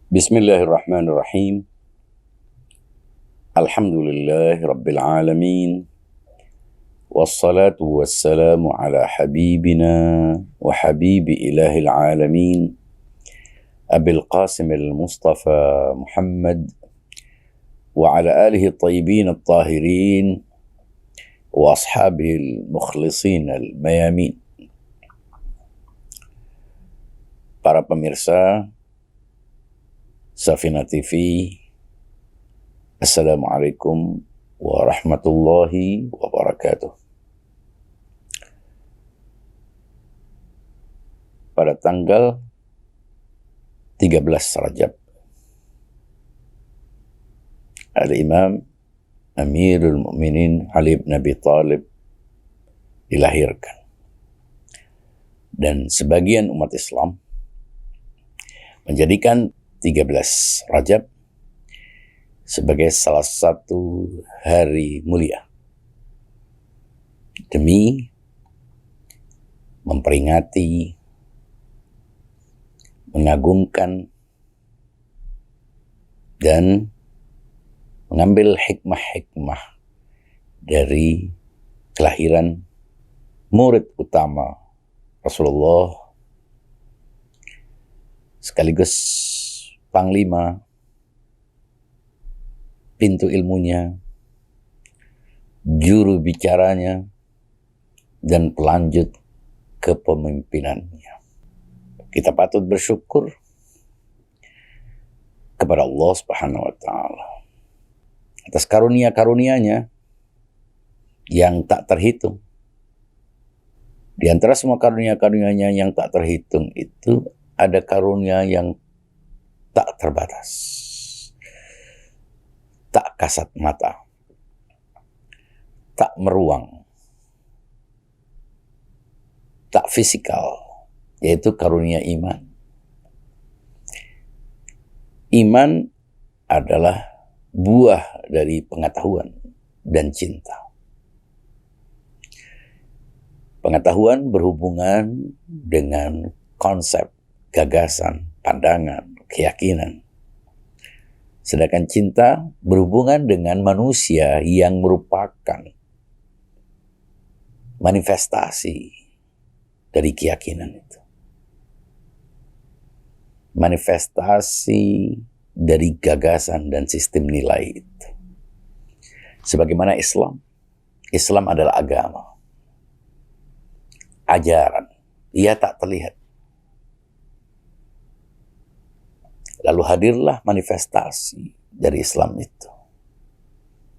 Bismillahirrahmanirrahim. Alhamdulillahi Rabbil Alamin. Wassalatu wassalamu ala habibina wa habibi ilahil alamin. Abil Qasim al-Mustafa Muhammad wa ala alihi tayyibin al-tahirin wa ashabihi al-mukhlisin al-mayamin. Para pemirsa Safina TV, Assalamualaikum warahmatullahi wabarakatuh. Pada tanggal 13 Rajab, Al-Imam Amirul Mukminin Ali bin Abi Thalib dilahirkan. Dan sebagian umat Islam menjadikan 13 Rajab sebagai salah satu hari mulia demi memperingati, mengagungkan, dan mengambil hikmah-hikmah dari kelahiran murid utama Rasulullah sekaligus panglima, pintu ilmunya, juru bicaranya, dan pelanjut kepemimpinannya. Kita patut bersyukur kepada Allah Subhanahu wa Ta'ala atas karunia-karunianya yang tak terhitung. Di antara semua karunia-karunianya yang tak terhitung itu ada karunia yang tak terbatas, tak kasat mata, tak meruang, tak fisikal, yaitu karunia iman. Iman adalah buah dari pengetahuan dan cinta. Pengetahuan berhubungan dengan konsep, gagasan, pandangan, keyakinan. Sedangkan cinta berhubungan dengan manusia yang merupakan manifestasi dari keyakinan itu. Manifestasi dari gagasan dan sistem nilai itu. Sebagaimana Islam adalah agama. Ajaran. Ia tak terlihat. Lalu hadirlah manifestasi dari Islam itu,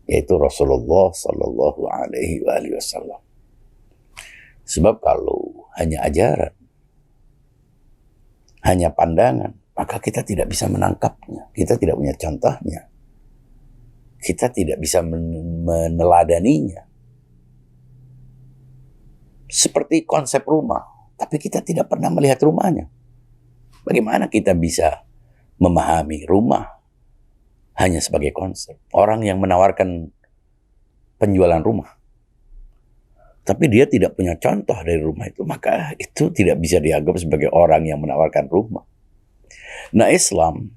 yaitu Rasulullah Sallallahu Alaihi Wasallam. Sebab kalau hanya ajaran, hanya pandangan, maka kita tidak bisa menangkapnya. Kita tidak punya contohnya. Kita tidak bisa meneladaninya. Seperti konsep rumah, tapi kita tidak pernah melihat rumahnya. Bagaimana kita bisa memahami rumah hanya sebagai konsep? Orang yang menawarkan penjualan rumah, tapi dia tidak punya contoh dari rumah itu, maka itu tidak bisa dianggap sebagai orang yang menawarkan rumah. Nah, Islam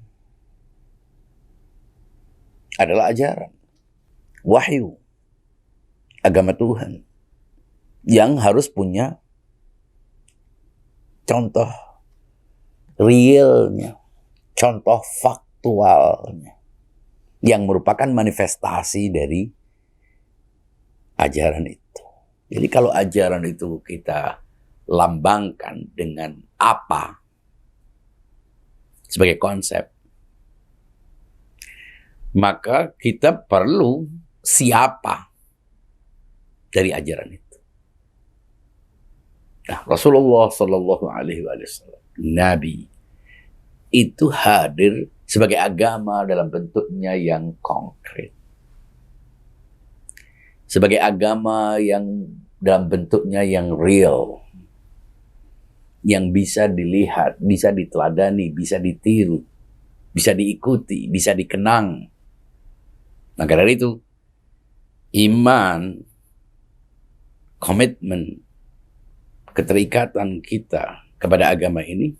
adalah ajaran, wahyu, agama Tuhan yang harus punya contoh realnya, contoh faktualnya, yang merupakan manifestasi dari ajaran itu. Jadi kalau ajaran itu kita lambangkan dengan apa sebagai konsep, maka kita perlu siapa dari ajaran itu. Nah, Rasulullah Sallallahu Alaihi Wasallam, Nabi, itu hadir sebagai agama dalam bentuknya yang konkret. Sebagai agama yang dalam bentuknya yang real. Yang bisa dilihat, bisa diteladani, bisa ditiru, bisa diikuti, bisa dikenang. Maka dari itu, iman, komitmen, keterikatan kita kepada agama ini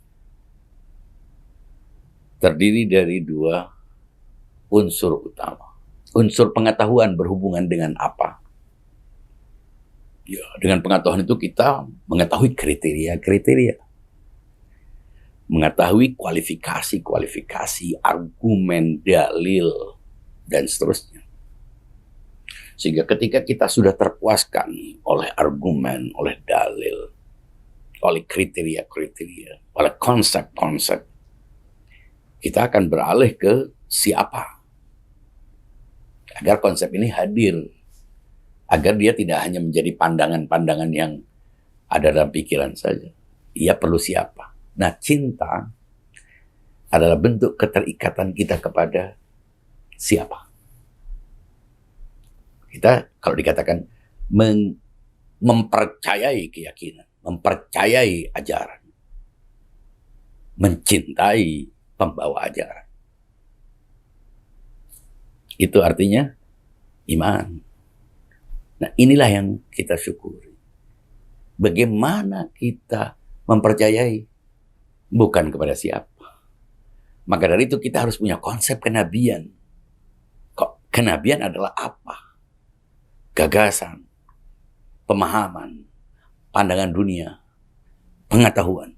terdiri dari dua unsur utama. Unsur pengetahuan berhubungan dengan apa? Ya, dengan pengetahuan itu kita mengetahui kriteria-kriteria. Mengetahui kualifikasi, argumen, dalil, dan seterusnya. Sehingga ketika kita sudah terpuaskan oleh argumen, oleh dalil, oleh kriteria-kriteria, oleh konsep-konsep, kita akan beralih ke siapa. Agar konsep ini hadir. Agar dia tidak hanya menjadi pandangan-pandangan yang ada dalam pikiran saja. Ia perlu siapa. Nah, cinta adalah bentuk keterikatan kita kepada siapa. Kita kalau dikatakan mempercayai keyakinan, mempercayai ajaran, mencintai pembawa ajaran. Itu artinya iman. Nah, inilah yang kita syukuri. Bagaimana kita mempercayai? Bukan kepada siapa. Maka dari itu kita harus punya konsep kenabian. Kenabian adalah apa? Gagasan, pemahaman, pandangan dunia, pengetahuan.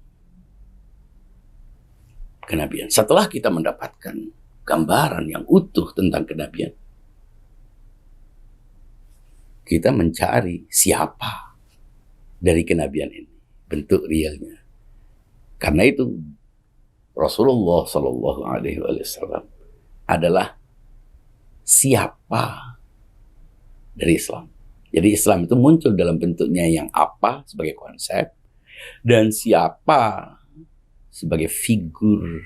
Kenabian. Setelah kita mendapatkan gambaran yang utuh tentang kenabian, kita mencari siapa dari kenabian ini, bentuk realnya. Karena itu Rasulullah Shallallahu Alaihi Wasallam adalah siapa dari Islam. Jadi Islam itu muncul dalam bentuknya yang apa sebagai konsep dan siapa sebagai figur.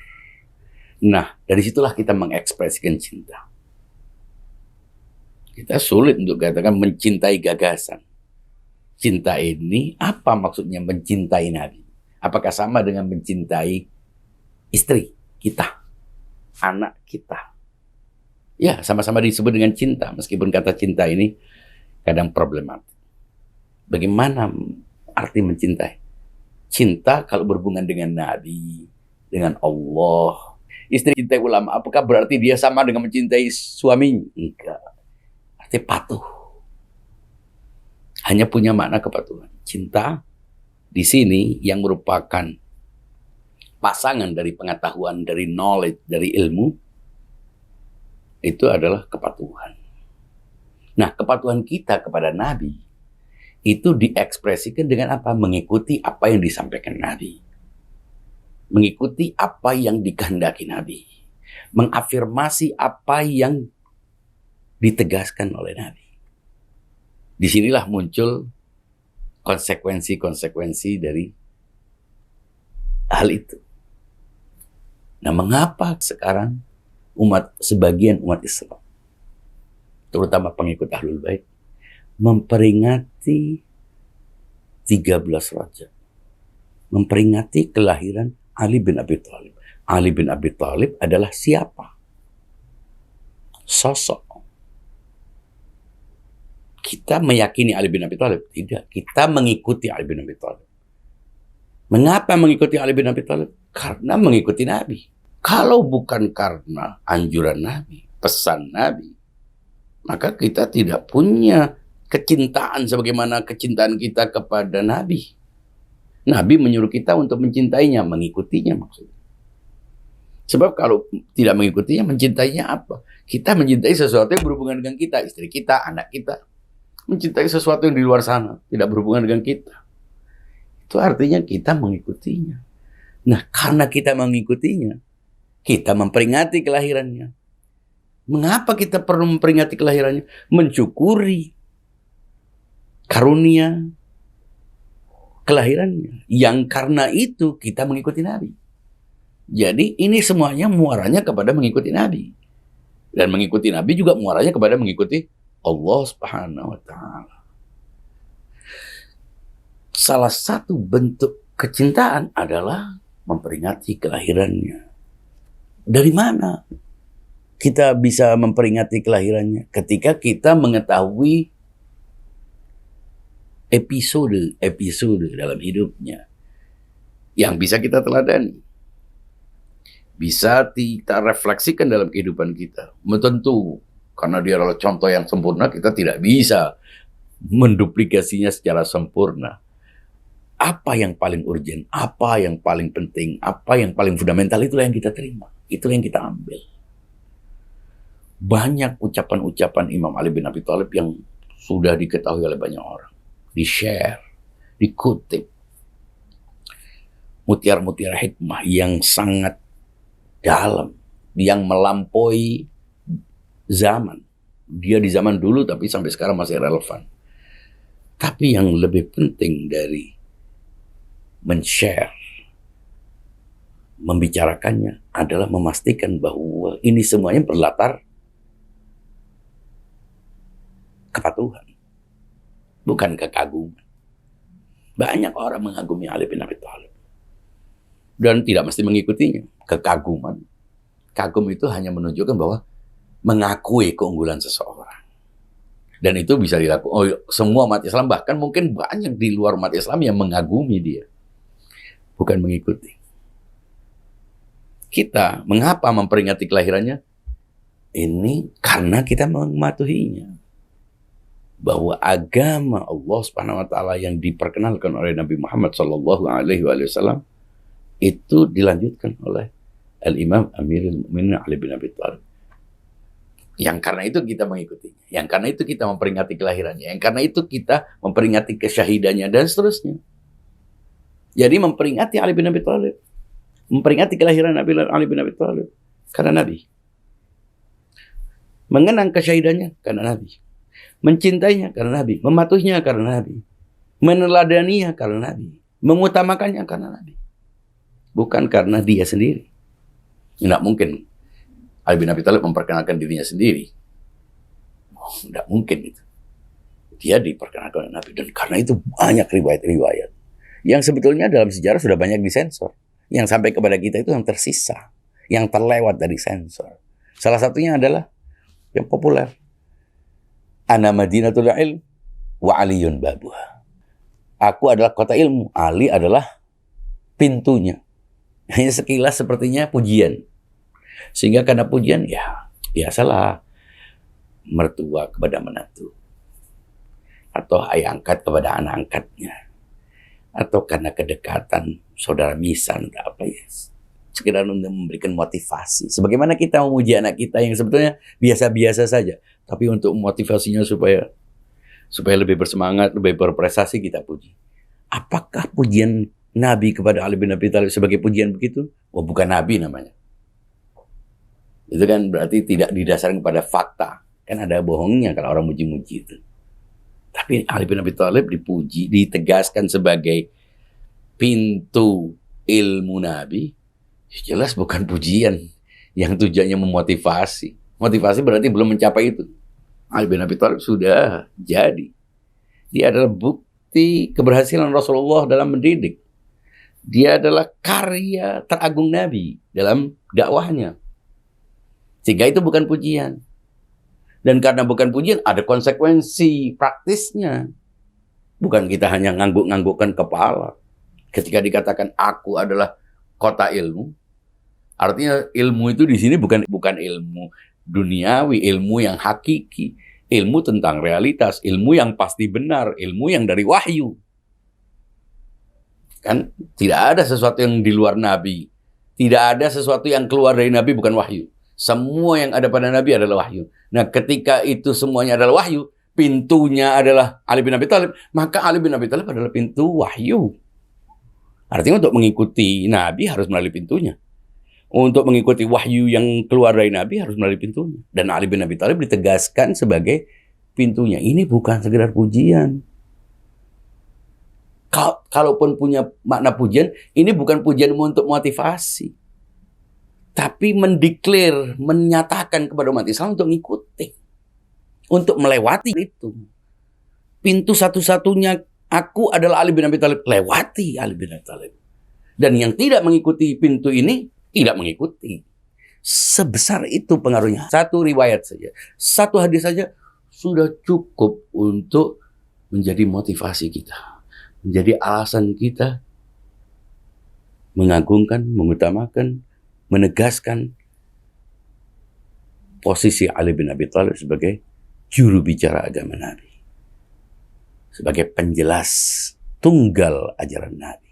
Nah, dari situlah kita mengekspresikan cinta. Kita sulit untuk katakan mencintai gagasan. Cinta ini apa maksudnya mencintai Nabi? Apakah sama dengan mencintai istri kita, anak kita? Ya, sama-sama disebut dengan cinta, meskipun kata cinta ini kadang problematik. Bagaimana arti mencintai? Cinta kalau berhubungan dengan Nabi, dengan Allah. Istri cintai ulama, apakah berarti dia sama dengan mencintai suaminya? Enggak. Arti patuh. Hanya punya makna kepatuhan. Cinta di sini yang merupakan pasangan dari pengetahuan, dari knowledge, dari ilmu, itu adalah kepatuhan. Nah, kepatuhan kita kepada Nabi itu diekspresikan dengan apa? Mengikuti apa yang disampaikan Nabi. Mengikuti apa yang dikehendaki Nabi. Mengafirmasi apa yang ditegaskan oleh Nabi. Disinilah muncul konsekuensi-konsekuensi dari hal itu. Nah, mengapa sekarang sebagian umat Islam, terutama pengikut Ahlul Bait, memperingati 13 Rajab, memperingati kelahiran Ali bin Abi Thalib. Ali bin Abi Thalib adalah siapa? Sosok. Kita meyakini Ali bin Abi Thalib? Tidak. Kita mengikuti Ali bin Abi Thalib. Mengapa mengikuti Ali bin Abi Thalib? Karena mengikuti Nabi. Kalau bukan karena anjuran Nabi, pesan Nabi, maka kita tidak punya kecintaan sebagaimana kecintaan kita kepada Nabi. Nabi menyuruh kita untuk mencintainya, mengikutinya maksudnya. Sebab kalau tidak mengikutinya, mencintainya apa? Kita mencintai sesuatu yang berhubungan dengan kita, istri kita, anak kita. Mencintai sesuatu yang di luar sana, tidak berhubungan dengan kita. Itu artinya kita mengikutinya. Nah, karena kita mengikutinya, kita memperingati kelahirannya. Mengapa kita perlu memperingati kelahirannya? Mensyukuri karunia kelahirannya. Yang karena itu kita mengikuti Nabi. Jadi ini semuanya muaranya kepada mengikuti Nabi. Dan mengikuti Nabi juga muaranya kepada mengikuti Allah Subhanahu wa Ta'ala. Salah satu bentuk kecintaan adalah memperingati kelahirannya. Dari mana kita bisa memperingati kelahirannya? Ketika kita mengetahui episode dalam hidupnya yang bisa kita teladani. bisa kita refleksikan dalam kehidupan kita. Tentu, karena dia adalah contoh yang sempurna, kita tidak bisa menduplikasinya secara sempurna. Apa yang paling urgent, apa yang paling penting, apa yang paling fundamental, itulah yang kita terima. Itulah yang kita ambil. Banyak ucapan-ucapan Imam Ali bin Abi Thalib yang sudah diketahui oleh banyak orang. Di-share, dikutip. Mutiara-mutiara hikmah yang sangat dalam, yang melampaui zaman. Dia di zaman dulu tapi sampai sekarang masih relevan. Tapi yang lebih penting dari men-share, membicarakannya adalah memastikan bahwa ini semuanya berlatar kepatuhan, bukan kekaguman. Banyak orang mengagumi Ali bin Abi Thalib dan tidak mesti mengikutinya. Kekaguman, kagum itu hanya menunjukkan bahwa mengakui keunggulan seseorang. Dan itu bisa dilakukan semua umat Islam, bahkan mungkin banyak di luar umat Islam yang mengagumi dia, bukan mengikuti. Kita mengapa memperingati kelahirannya? Ini karena kita mematuhinya. Bahwa agama Allah Subhanahu wa taala yang diperkenalkan oleh Nabi Muhammad sallallahu alaihi wasallam itu dilanjutkan oleh Al-Imam Amirul Mukminin Ali bin Abi Thalib. Yang karena itu kita mengikutinya, yang karena itu kita memperingati kelahirannya, yang karena itu kita memperingati kesyahidannya dan seterusnya. Jadi memperingati Ali bin Abi Thalib, memperingati kelahiran Ali bin Abi Thalib karena Nabi. Mengenang kesyahidannya karena Nabi. Mencintainya karena Nabi, mematuhinya karena Nabi, meneladaninya karena Nabi, mengutamakannya karena Nabi. Bukan karena dia sendiri. Tidak mungkin Ali bin Abi Thalib memperkenalkan dirinya sendiri. Tidak mungkin itu. Dia diperkenalkan oleh Nabi. Dan karena itu banyak riwayat-riwayat yang sebetulnya dalam sejarah sudah banyak disensor. Yang sampai kepada kita itu yang tersisa, yang terlewat dari sensor. Salah satunya adalah yang populer. Ana Madinatul Ilm wa Aliyun babuha. Aku adalah kota ilmu, Ali adalah pintunya. Hanya sekilas sepertinya pujian. Sehingga karena pujian, ya biasalah mertua kepada menantu. Atau ayah angkat kepada anak angkatnya. Atau karena kedekatan saudara misan atau apa ya. Sekedar untuk memberikan motivasi. Sebagaimana kita memuji anak kita yang sebetulnya biasa-biasa saja. Tapi untuk motivasinya supaya lebih bersemangat, lebih berprestasi, kita puji. Apakah pujian Nabi kepada Ali bin Abi Thalib sebagai pujian begitu? Oh, bukan Nabi namanya. Itu kan berarti tidak didasarkan pada fakta. Kan ada bohongnya kalau orang muji-muji itu. Tapi Ali bin Abi Thalib dipuji, ditegaskan sebagai pintu ilmu Nabi. Jelas bukan pujian yang tujuannya memotivasi. Motivasi berarti belum mencapai itu. Ali bin Abi Thalib sudah jadi. Dia adalah bukti keberhasilan Rasulullah dalam mendidik. Dia adalah karya teragung Nabi dalam dakwahnya. Sehingga itu bukan pujian. Dan karena bukan pujian, ada konsekuensi praktisnya. Bukan kita hanya ngangguk-nganggukkan kepala. Ketika dikatakan aku adalah kota ilmu, artinya ilmu itu di sini bukan ilmu duniawi, ilmu yang hakiki, ilmu tentang realitas, ilmu yang pasti benar, ilmu yang dari wahyu. Kan tidak ada sesuatu yang di luar Nabi. Tidak ada sesuatu yang keluar dari Nabi bukan wahyu. Semua yang ada pada Nabi adalah wahyu. Nah, ketika itu semuanya adalah wahyu, pintunya adalah Ali bin Abi Thalib, maka Ali bin Abi Thalib adalah pintu wahyu. Artinya untuk mengikuti Nabi harus melalui pintunya. Untuk mengikuti wahyu yang keluar dari Nabi harus melalui pintunya. Dan Ali bin Abi Thalib ditegaskan sebagai pintunya. Ini bukan sekedar pujian. Kalaupun punya makna pujian, ini bukan pujian untuk motivasi. Tapi mendeklar, menyatakan kepada umat Islam untuk mengikuti. Untuk melewati itu. Pintu satu-satunya aku adalah Ali bin Abi Thalib. Lewati Ali bin Abi Thalib. Dan yang tidak mengikuti pintu ini, tidak mengikuti. Sebesar itu pengaruhnya. Satu riwayat saja, satu hadis saja sudah cukup untuk menjadi motivasi kita, menjadi alasan kita mengagungkan, mengutamakan menegaskan posisi Ali bin Abi Thalib sebagai juru bicara agama Nabi, sebagai penjelas tunggal ajaran Nabi.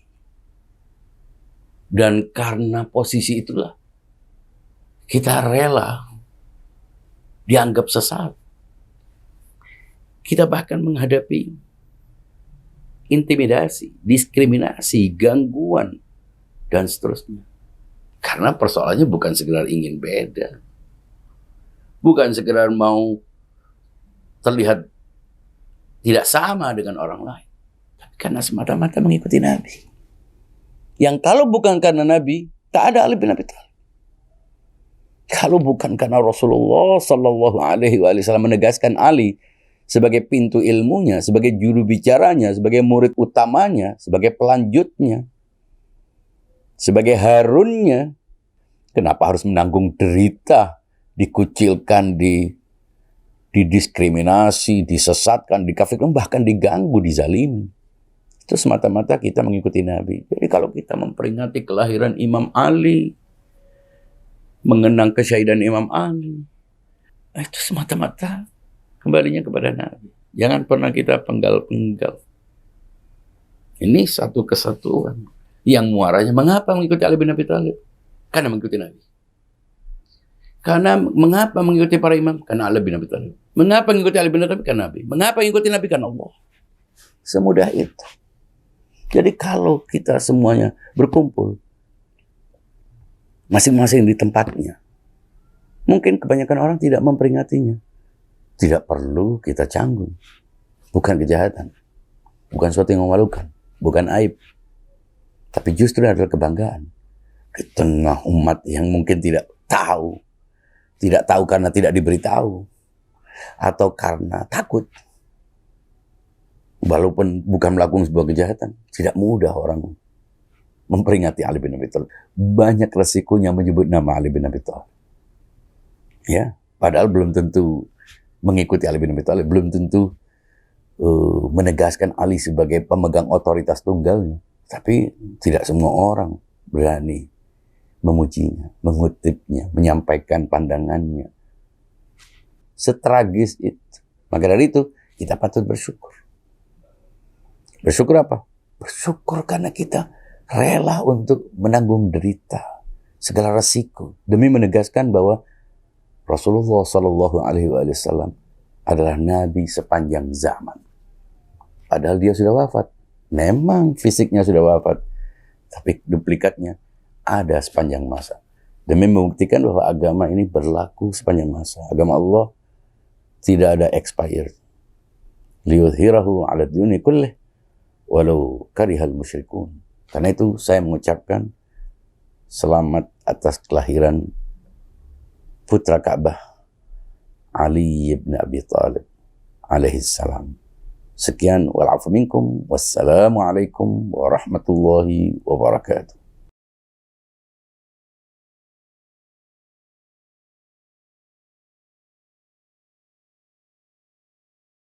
Dan karena posisi itulah kita rela dianggap sesat. Kita bahkan menghadapi intimidasi, diskriminasi, gangguan, dan seterusnya. Karena persoalannya bukan sekedar ingin beda. Bukan sekedar mau terlihat tidak sama dengan orang lain. Tapi karena semata-mata mengikuti Nabi. Yang kalau bukan karena Nabi, tak ada Ali bin Abi Thalib. Kalau bukan karena Rasulullah Sallallahu Alaihi Wasallam menegaskan Ali sebagai pintu ilmunya, sebagai juru bicaranya, sebagai murid utamanya, sebagai pelanjutnya, sebagai harunnya, kenapa harus menanggung derita, dikucilkan, didiskriminasi, disesatkan, dikafirkan, bahkan diganggu, dizalimi? Itu semata-mata kita mengikuti Nabi. Jadi kalau kita memperingati kelahiran Imam Ali, mengenang kesyahidan Imam Ali, itu semata-mata kembalinya kepada Nabi. Jangan pernah kita penggal-penggal. Ini satu kesatuan yang muaranya. Mengapa mengikuti Ali bin Abi Thalib? Karena mengikuti Nabi. Karena mengapa mengikuti para imam? Karena Ali bin Abi Thalib. Mengapa mengikuti Ali bin Abi Thalib? Karena Nabi. Mengapa mengikuti Nabi? Karena Allah. Semudah itu. Jadi kalau kita semuanya berkumpul, masing-masing di tempatnya, mungkin kebanyakan orang tidak memperingatinya. Tidak perlu kita canggung. Bukan kejahatan. Bukan sesuatu yang memalukan. Bukan aib. Tapi justru adalah kebanggaan. Di tengah umat yang mungkin tidak tahu. Tidak tahu karena tidak diberitahu. Atau karena takut. Walaupun bukan melakukan sebuah kejahatan. Tidak mudah orang memperingati Ali bin Abi Thalib. Banyak resikonya menyebut nama Ali bin Abi Thalib. Ya, padahal belum tentu mengikuti Ali bin Abi Thalib, belum tentu menegaskan Ali sebagai pemegang otoritas tunggalnya. Tapi tidak semua orang berani memujinya, mengutipnya, menyampaikan pandangannya. Setragis itu. Maka dari itu, kita patut bersyukur. Bersyukur apa? Bersyukur karena kita rela untuk menanggung derita, segala resiko, demi menegaskan bahwa Rasulullah Sallallahu Alaihi Wasallam adalah Nabi sepanjang zaman. Padahal dia sudah wafat. Memang fisiknya sudah wafat, tapi duplikatnya ada sepanjang masa. Demi membuktikan bahwa agama ini berlaku sepanjang masa. Agama Allah tidak ada expired. Liyudhirahu ala duni kullih walau karihal musyrikun. Karena itu saya mengucapkan selamat atas kelahiran putra Ka'bah Ali bin Abi Thalib alaihi salam. Sekian, wal afu minkum, wassalamualaikum warahmatullahi wabarakatuh.